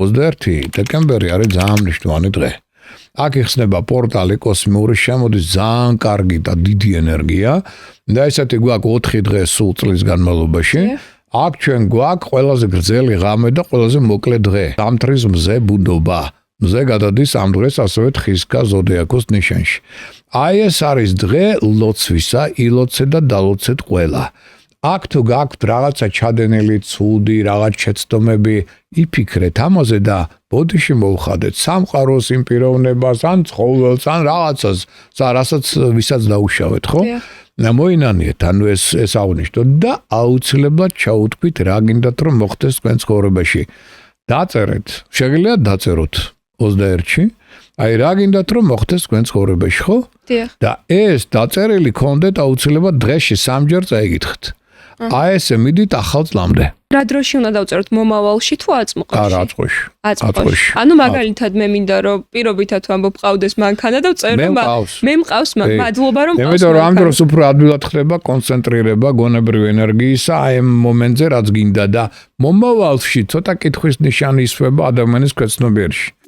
21 დეკემბერი არის ძალიან მნიშვნელოვანი დღე. აქ იხსნება პორტალი კოსმიური, შემოდის ძალიან კარგი და დიდი ენერგია და ესეთი გვაქვს 4 დღე სულ წლის განმავლობაში. აქ ჩვენ გვაქვს ყველაზე გრძელი ღამე და ყველაზე მოკლე დღე. ზამთრის მზე ბუდობა. მზე გადადის ამ დღეს ასევე თხისკა ზოდიაქოს ნიშანში. აი ეს არის დღე ლოცვისა, ილოცე და დალოცეთ ყველა. აქ თუ გაქვთ რაღაცა ჩადენილი ცუდი, რაღაც შეცდომები, იფიქრეთ ამაზე და ბოდიში მოუხადეთ სამყაროს იმ პიროვნებას, ან ცხოველს, ან რაღაცას, რასაც ვისაც დაუშავეთ, ხო? მოინანიეთ, ანუ ეს აღნიშნოთ და აუცილებლად ჩაუთქვით რა გინდათ რომ მოხდეს თქვენ ცხოვრებაში. დაწერეთ, შეგიძლიათ დაწეროთ 21-ში. აი რა გინდათ რომ მოხდეს თქვენ ცხოვრებაში, ხო? და ეს დაწერილი გქონდეთ აუცილებლად დღეში 3-ჯერ წაიგითხეთ. აი ესე მიდით ახალ წლამდე. რა დროში უნდა დავწეროთ მომავალში თუ აწმყოში? არა, აწმყოში. ანუ მაგალითად მე მინდა რომ პირობითად თუ ამბობ ყავდეს მანქანა და ვწერო მე მყავს მადლობა რომ მყავს. იმიტომ რომ ამ დროს უფრო ადვილად ხდება კონცენტრირება გონებრივი ენერგიისა აი ამ მომენტზე რაც გინდა და მომავალში ცოტა კითხვის ნიშანი ისვება ადამიანის ქვეცნობიერში.